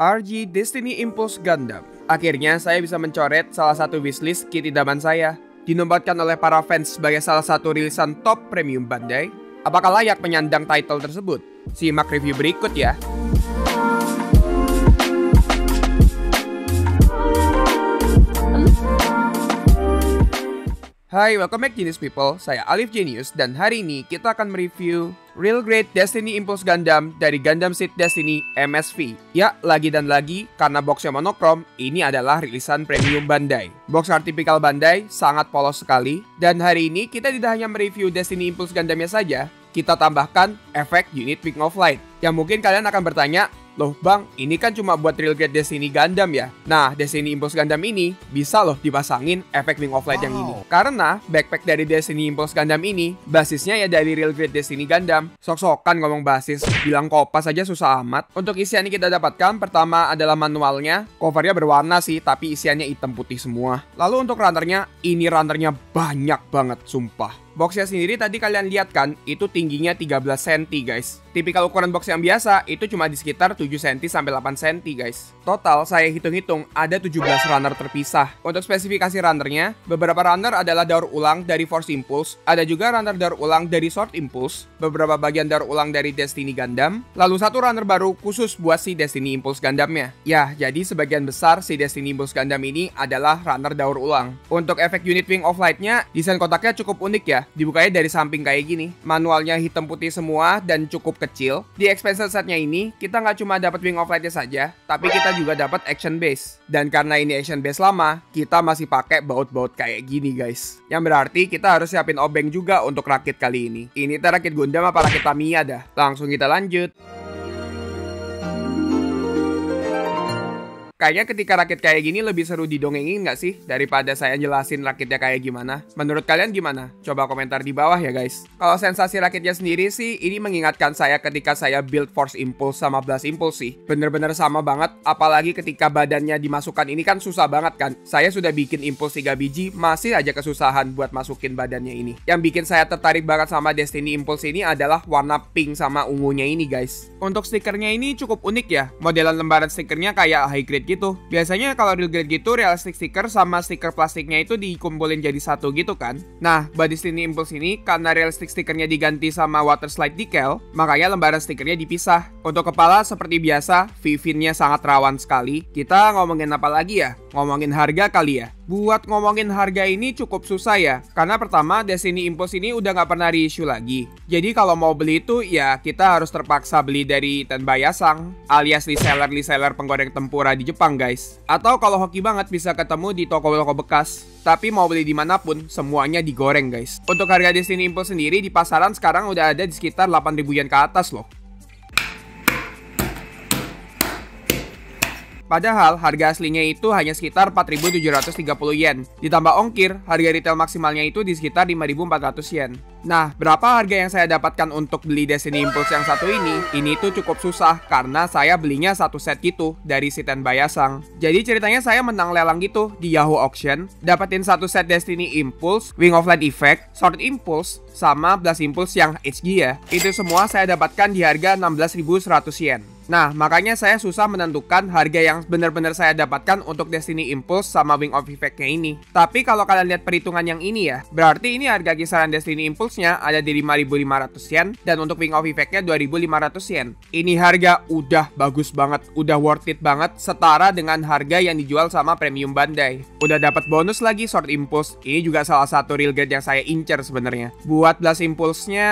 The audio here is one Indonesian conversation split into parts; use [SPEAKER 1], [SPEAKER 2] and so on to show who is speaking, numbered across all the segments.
[SPEAKER 1] RG Destiny Impulse Gundam. Akhirnya saya bisa mencoret salah satu wishlist kit idaman saya. Dinobatkan oleh para fans sebagai salah satu rilisan top premium Bandai. Apakah layak menyandang title tersebut? Simak review berikut ya. Hai, welcome back Genius People, saya Alif Genius dan hari ini kita akan mereview Real Grade Destiny Impulse Gundam dari Gundam Seed Destiny MSV. Ya, lagi dan lagi, karena boxnya monokrom, ini adalah rilisan premium Bandai. Box art tipikal Bandai, sangat polos sekali. Dan hari ini kita tidak hanya mereview Destiny Impulse Gundamnya saja, kita tambahkan efek unit Wing of Light. Yang mungkin kalian akan bertanya, loh bang, ini kan cuma buat Real Grade Destiny Gundam ya? Nah, Destiny Impulse Gundam ini bisa loh dipasangin efek Wing of Light yang ini. Karena backpack dari Destiny Impulse Gundam ini basisnya ya dari Real Grade Destiny Gundam. Sok-sokan ngomong basis, bilang kopas aja susah amat. Untuk isian yang kita dapatkan, pertama adalah manualnya. Covernya berwarna sih, tapi isiannya hitam putih semua. Lalu untuk runnernya, ini runnernya banyak banget, sumpah. Boxnya sendiri tadi kalian lihat kan, itu tingginya 13 cm guys. Tipikal ukuran box yang biasa, itu cuma di sekitar 7 cm sampai 8 cm guys. Total saya hitung-hitung ada 17 runner terpisah. Untuk spesifikasi runnernya, beberapa runner adalah daur ulang dari Force Impulse, ada juga runner daur ulang dari Sword Impulse, beberapa bagian daur ulang dari Destiny Gundam, lalu satu runner baru khusus buat si Destiny Impulse Gundamnya. Ya, jadi sebagian besar si Destiny Impulse Gundam ini adalah runner daur ulang. Untuk efek unit Wing of Light-nya, desain kotaknya cukup unik ya. Dibukanya dari samping kayak gini. Manualnya hitam putih semua dan cukup kecil. Di expansion setnya ini, kita nggak cuma dapat Wing of Light-nya saja, tapi kita juga dapat action base. Dan karena ini action base lama, kita masih pakai baut-baut kayak gini guys. Yang berarti kita harus siapin obeng juga untuk rakit kali ini. Ini rakit Gundam apa rakit Tamiya dah? Langsung kita lanjut. Kayaknya ketika rakit kayak gini lebih seru didongengin nggak sih? Daripada saya jelasin rakitnya kayak gimana. Menurut kalian gimana? Coba komentar di bawah ya guys. Kalau sensasi rakitnya sendiri sih, ini mengingatkan saya ketika saya build Force Impulse sama Blast Impulse sih. Bener-bener sama banget, apalagi ketika badannya dimasukkan ini kan susah banget kan. Saya sudah bikin Impulse 3 biji, masih aja kesusahan buat masukin badannya ini. Yang bikin saya tertarik banget sama Destiny Impulse ini adalah warna pink sama ungunya ini guys. Untuk stikernya ini cukup unik ya. Modelan lembaran stikernya kayak high grade gitu. Biasanya kalau real grade gitu, realistic stiker sama stiker plastiknya itu dikumpulin jadi satu gitu kan. Nah, buat Destiny Impulse ini, karena realistic stikernya diganti sama water slide decal, makanya lembaran stikernya dipisah. Untuk kepala seperti biasa, V-finnya sangat rawan sekali. Kita ngomongin apa lagi ya? Ngomongin harga kali ya? Buat ngomongin harga ini cukup susah ya. Karena pertama, Destiny Impulse ini udah nggak pernah reissue lagi. Jadi kalau mau beli itu, ya kita harus terpaksa beli dari Tenbayasang, alias reseller penggoreng tempura di Jepang guys. Atau kalau hoki banget bisa ketemu di toko-toko bekas. Tapi mau beli dimanapun, semuanya digoreng guys. Untuk harga Destiny Impulse sendiri di pasaran sekarang udah ada di sekitar 8.000 yen ke atas loh. Padahal harga aslinya itu hanya sekitar 4.730 yen. Ditambah ongkir, harga retail maksimalnya itu di sekitar 5.400 yen. Nah, berapa harga yang saya dapatkan untuk beli Destiny Impulse yang satu ini? Ini tuh cukup susah karena saya belinya satu set gitu dari si Tenbayasang. Jadi ceritanya saya menang lelang gitu di Yahoo Auction, dapetin satu set Destiny Impulse, Wing of Light Effect, Sword Impulse, sama Blast Impulse yang HG ya. Itu semua saya dapatkan di harga 16.100 yen. Nah, makanya saya susah menentukan harga yang benar-benar saya dapatkan untuk Destiny Impulse sama Wing of Effect-nya ini. Tapi kalau kalian lihat perhitungan yang ini ya, berarti ini harga kisaran Destiny Impulse-nya ada di 5.500 yen, dan untuk Wing of Effect-nya 2.500 yen. Ini harga udah bagus banget, udah worth it banget, setara dengan harga yang dijual sama Premium Bandai. Udah dapat bonus lagi Sword Impulse, ini juga salah satu real grade yang saya incer sebenarnya. Buat Blast Impulse-nya,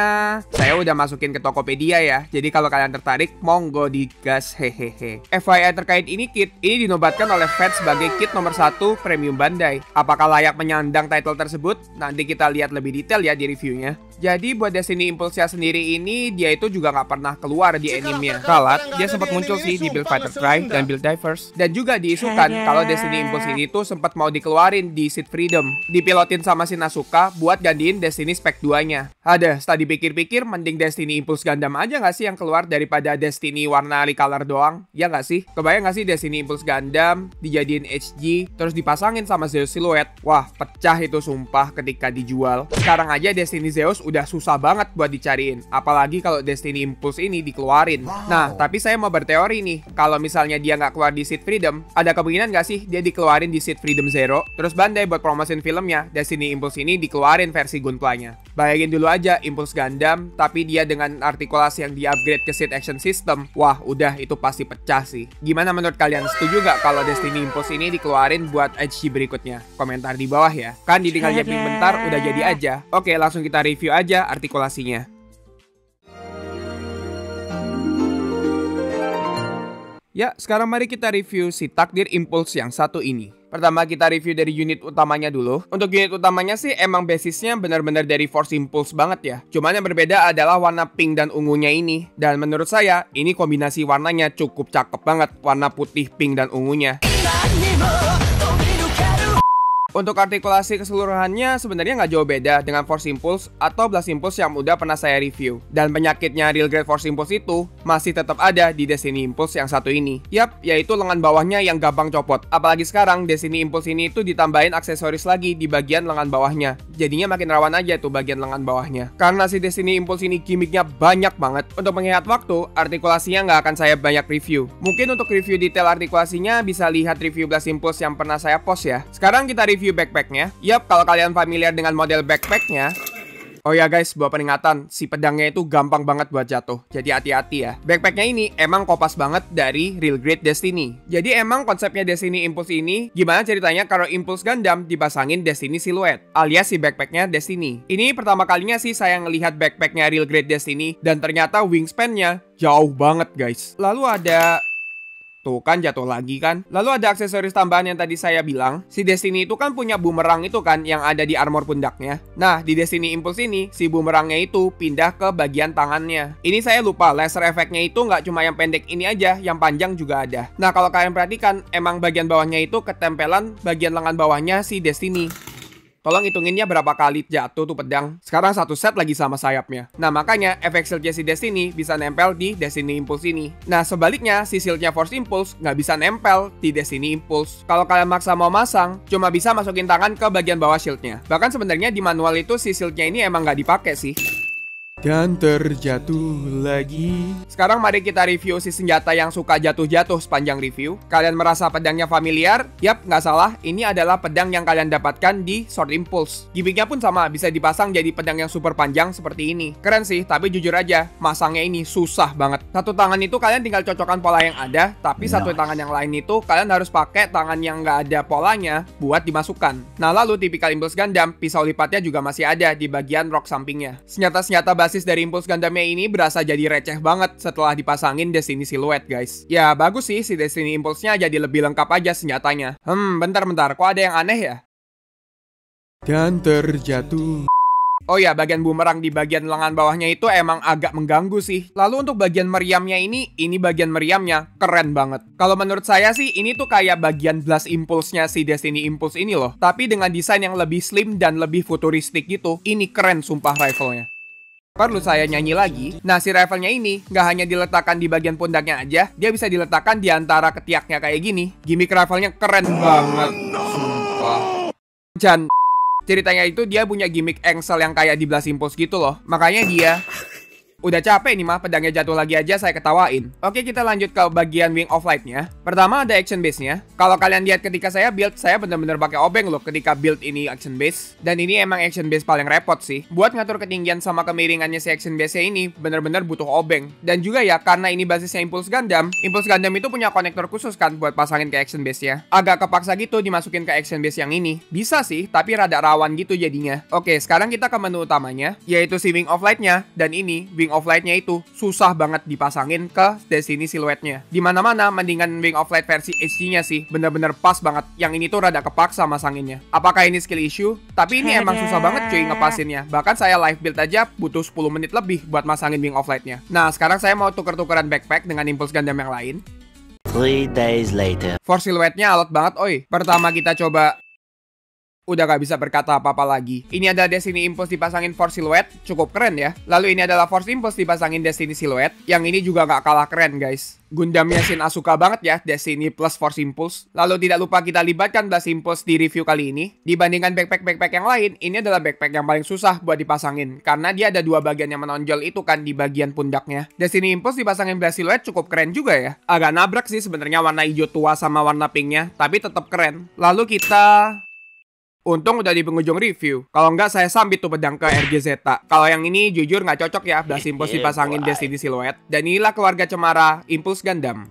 [SPEAKER 1] saya udah masukin ke Tokopedia ya, jadi kalau kalian tertarik, monggo di gas hehehe. FYI terkait ini kit, ini dinobatkan oleh fans sebagai kit nomor 1 Premium Bandai. Apakah layak menyandang title tersebut? Nanti kita lihat lebih detail ya di reviewnya. Jadi buat Destiny Impulse sendiri ini, dia itu juga nggak pernah keluar di animenya. Kalat, dia sempat muncul sih di Build Fighter Cry dan Build Divers. Dan juga diisukan kalau Destiny Impulse ini tuh sempat mau dikeluarin di Seed Freedom. Dipilotin sama Shinasuka buat gantiin Destiny Spec 2-nya. Ada, setelah dipikir-pikir, mending Destiny Impulse Gundam aja nggak sih yang keluar daripada Destiny warna warna color doang, ya nggak sih? Kebayang nggak sih Destiny Impulse Gundam dijadiin HG, terus dipasangin sama Zeus Silhouette? Wah, pecah itu sumpah ketika dijual. Sekarang aja Destiny Zeus udah susah banget buat dicariin, apalagi kalau Destiny Impulse ini dikeluarin. Nah, tapi saya mau berteori nih, kalau misalnya dia nggak keluar di Seed Freedom, ada kemungkinan nggak sih dia dikeluarin di Seed Freedom Zero, terus Bandai buat promosin filmnya, Destiny Impulse ini dikeluarin versi Gunpla-nya. Bayangin dulu aja Impulse Gundam, tapi dia dengan artikulasi yang di-upgrade ke Seed Action System. Wah, udah itu pasti pecah sih. Gimana menurut kalian? Setuju nggak kalau Destiny Impulse ini dikeluarin buat HG berikutnya? Komentar di bawah ya. Kan ditinggal jabbing bentar, udah jadi aja. Oke, langsung kita review aja artikulasinya. Ya, sekarang mari kita review si Takdir Impulse yang satu ini. Pertama kita review dari unit utamanya dulu. Untuk unit utamanya sih emang basisnya benar-benar dari Force Impulse banget ya. Cuman yang berbeda adalah warna pink dan ungunya ini. Dan menurut saya, ini kombinasi warnanya cukup cakep banget. Warna putih, pink, dan ungunya. Untuk artikulasi keseluruhannya sebenarnya nggak jauh beda dengan Force Impulse atau Blast Impulse yang udah pernah saya review. Dan penyakitnya Real Grade Force Impulse itu masih tetap ada di Destiny Impulse yang satu ini. Yap, yaitu lengan bawahnya yang gampang copot. Apalagi sekarang Destiny Impulse ini itu ditambahin aksesoris lagi di bagian lengan bawahnya. Jadinya makin rawan aja tuh bagian lengan bawahnya. Karena si Destiny Impulse ini gimmicknya banyak banget. Untuk menghemat waktu, artikulasinya nggak akan saya banyak review. Mungkin untuk review detail artikulasinya bisa lihat review Blast Impulse yang pernah saya post ya. Sekarang kita review backpacknya. Yap, kalau kalian familiar dengan model backpacknya. Oh ya guys, buat peringatan, si pedangnya itu gampang banget buat jatuh. Jadi hati-hati ya. Backpacknya ini emang kopas banget dari Real Grade Destiny. Jadi emang konsepnya Destiny Impulse ini, gimana ceritanya kalau Impulse Gundam dipasangin Destiny Silhouette, alias si backpacknya Destiny. Ini pertama kalinya sih saya ngelihat backpacknya Real Grade Destiny, dan ternyata wingspan-nya jauh banget guys. Lalu ada... Tuh kan jatuh lagi kan. Lalu ada aksesoris tambahan yang tadi saya bilang. Si Destiny itu kan punya boomerang itu kan yang ada di armor pundaknya. Nah, di Destiny Impulse ini si boomerangnya itu pindah ke bagian tangannya. Ini saya lupa, laser efeknya itu nggak cuma yang pendek ini aja, yang panjang juga ada. Nah, kalau kalian perhatikan, emang bagian bawahnya itu ketempelan bagian lengan bawahnya si Destiny. Tolong hitunginnya berapa kali jatuh tuh pedang. Sekarang satu set lagi sama sayapnya. Nah makanya efek shieldnya si Destiny bisa nempel di Destiny Impulse ini. Nah sebaliknya si shieldnya Force Impulse nggak bisa nempel di Destiny Impulse. Kalau kalian maksa mau masang, cuma bisa masukin tangan ke bagian bawah shieldnya. Bahkan sebenarnya di manual itu si shieldnya ini emang nggak dipakai sih. Dan terjatuh lagi. Sekarang mari kita review si senjata yang suka jatuh-jatuh sepanjang review. Kalian merasa pedangnya familiar? Yap, nggak salah. Ini adalah pedang yang kalian dapatkan di Sword Impulse. Gimmicknya pun sama, bisa dipasang jadi pedang yang super panjang seperti ini. Keren sih, tapi jujur aja, masangnya ini susah banget. Satu tangan itu kalian tinggal cocokkan pola yang ada, tapi satu tangan yang lain itu kalian harus pakai tangan yang nggak ada polanya buat dimasukkan. Nah lalu tipikal Impulse Gundam, pisau lipatnya juga masih ada di bagian rok sampingnya. Senjata-senjata basis dari Impulse Gundamnya ini berasa jadi receh banget setelah dipasangin Destiny Silhouette guys. Ya bagus sih si Destiny Impulse-nya jadi lebih lengkap aja senjatanya. Bentar, kok ada yang aneh ya? Dan terjatuh. Oh ya, bagian boomerang di bagian lengan bawahnya itu emang agak mengganggu sih. Lalu untuk bagian meriamnya ini bagian meriamnya keren banget. Kalau menurut saya sih, ini tuh kayak bagian Blast Impulse-nya si Destiny Impulse ini loh. Tapi dengan desain yang lebih slim dan lebih futuristik gitu. Ini keren sumpah rifle-nya. Perlu saya nyanyi lagi. Nah, si rifle-nya ini nggak hanya diletakkan di bagian pundaknya aja, dia bisa diletakkan di antara ketiaknya kayak gini. Gimmick rifle-nya keren banget. Sumpah. Dan ceritanya itu dia punya gimmick engsel yang kayak di Blast Impulse gitu loh. Makanya dia... Udah capek nih mah, pedangnya jatuh lagi aja saya ketawain. Oke, kita lanjut ke bagian Wing of Light-nya. Pertama ada action base-nya. Kalau kalian lihat ketika saya build, saya bener-bener pakai obeng loh ketika build ini action base. Dan ini emang action base paling repot sih. Buat ngatur ketinggian sama kemiringannya si action base-nya ini, bener-bener butuh obeng. Dan juga ya, karena ini basisnya Impulse Gundam itu punya konektor khusus kan buat pasangin ke action base-nya. Agak kepaksa gitu dimasukin ke action base yang ini. Bisa sih, tapi rada rawan gitu jadinya. Oke, sekarang kita ke menu utamanya, yaitu si Wing of Light-nya. Dan ini, Wing of Light-nya itu susah banget dipasangin ke Destiny Silhouette-nya. Dimana-mana mendingan Wing of Light versi HD-nya sih, bener-bener pas banget. Yang ini tuh rada kepaksa masanginnya. Apakah ini skill issue? Tapi ini emang susah banget cuy ngepasinnya. Bahkan saya live build aja butuh 10 menit lebih buat masangin Wing of Light-nya. Nah, sekarang saya mau tuker-tukeran backpack dengan Impulse Gundam yang lain.
[SPEAKER 2] 3 days later.
[SPEAKER 1] For Silhouette-nya alot banget oi. Pertama kita coba Udah gak bisa berkata apa-apa lagi. Ini adalah Destiny Impulse dipasangin Force Silhouette, cukup keren ya. Lalu ini adalah Force Impulse dipasangin Destiny Silhouette, yang ini juga gak kalah keren guys. Gundamnya Shin Asuka banget ya, Destiny plus Force Impulse. Lalu tidak lupa kita libatkan Blast Impulse di review kali ini. Dibandingkan backpack-backpack yang lain, ini adalah backpack yang paling susah buat dipasangin. Karena dia ada dua bagian yang menonjol itu kan di bagian pundaknya. Destiny Impulse dipasangin Blast Silhouette cukup keren juga ya. Agak nabrak sih sebenarnya warna hijau tua sama warna pinknya, tapi tetap keren. Lalu kita... Untung udah di penghujung review. Kalau nggak saya sambit tuh pedang ke RGZ. Kalau yang ini jujur nggak cocok ya, Blast Impulse dipasangin Destiny Silhouette. Dan inilah keluarga cemara Impulse Gundam.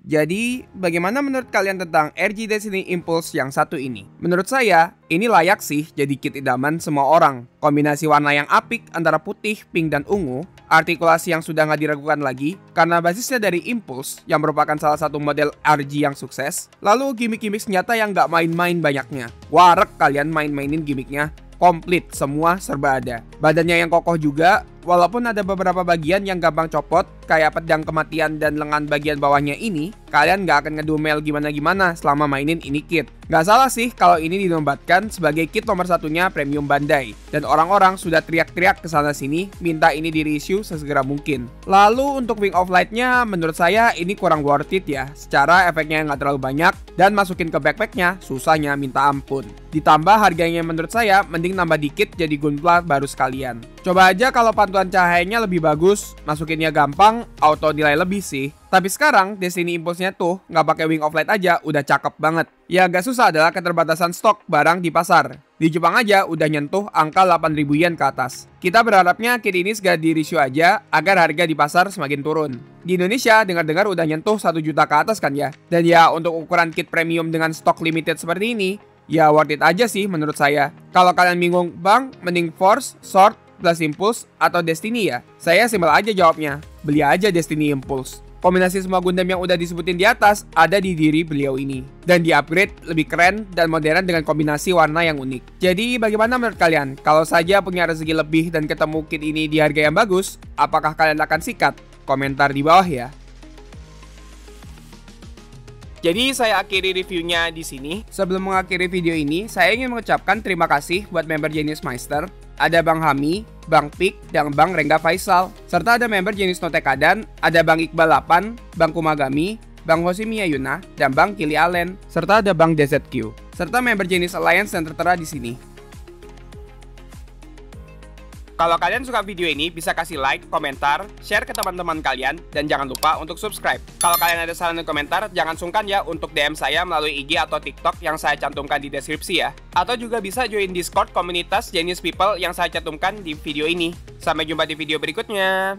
[SPEAKER 1] Jadi, bagaimana menurut kalian tentang RG Destiny Impulse yang satu ini? Menurut saya, ini layak sih jadi kit idaman semua orang. Kombinasi warna yang apik antara putih, pink, dan ungu, artikulasi yang sudah nggak diragukan lagi, karena basisnya dari Impulse, yang merupakan salah satu model RG yang sukses, lalu gimmick-gimmick senjata yang nggak main-main banyaknya. Warek kalian main-mainin gimmicknya. Komplit, semua serba ada. Badannya yang kokoh juga, walaupun ada beberapa bagian yang gampang copot, kayak pedang kematian dan lengan bagian bawahnya ini, kalian nggak akan ngedumel gimana-gimana selama mainin ini kit. Nggak salah sih kalau ini dinobatkan sebagai kit nomor satunya Premium Bandai, dan orang-orang sudah teriak-teriak kesana sini minta ini di reissue sesegera mungkin. Lalu untuk Wing of Light-nya, menurut saya ini kurang worth it ya, secara efeknya nggak terlalu banyak, dan masukin ke backpack-nya susahnya minta ampun. Ditambah harganya menurut saya mending nambah dikit jadi Gunpla baru sekalian. Coba aja kalau pantulan cahayanya lebih bagus, masukinnya gampang, auto nilai lebih sih. Tapi sekarang Destiny Impulse-nya tuh nggak pakai Wing of Light aja udah cakep banget. Ya agak susah adalah keterbatasan stok barang di pasar. Di Jepang aja udah nyentuh angka 8.000 yen ke atas. Kita berharapnya kit ini segera di reissue aja agar harga di pasar semakin turun. Di Indonesia dengar-dengar udah nyentuh 1 juta ke atas kan ya. Dan ya untuk ukuran kit premium dengan stok limited seperti ini, ya worth it aja sih menurut saya. Kalau kalian bingung, bang, mending Force, Sword, Blast Impulse, atau Destiny ya? Saya simpel aja jawabnya, beli aja Destiny Impulse. Kombinasi semua Gundam yang udah disebutin di atas ada di diri beliau ini. Dan di-upgrade lebih keren dan modern dengan kombinasi warna yang unik. Jadi bagaimana menurut kalian? Kalau saja punya rezeki lebih dan ketemu kit ini di harga yang bagus, apakah kalian akan sikat? Komentar di bawah ya. Jadi saya akhiri reviewnya di sini. Sebelum mengakhiri video ini, saya ingin mengucapkan terima kasih buat member Genius Meister. Ada Bang Hami, Bang Pik, dan Bang Rengga Faisal. Serta ada member Genius Notekadan, ada Bang Iqbal 8, Bang Kumagami, Bang Hoshimiya Yuna, dan Bang Kili Allen. Serta ada Bang DZQ. Serta member Genius Alliance yang tertera di sini. Kalau kalian suka video ini, bisa kasih like, komentar, share ke teman-teman kalian, dan jangan lupa untuk subscribe. Kalau kalian ada saran dan komentar, jangan sungkan ya untuk DM saya melalui IG atau TikTok yang saya cantumkan di deskripsi ya. Atau juga bisa join Discord komunitas Genius People yang saya cantumkan di video ini. Sampai jumpa di video berikutnya.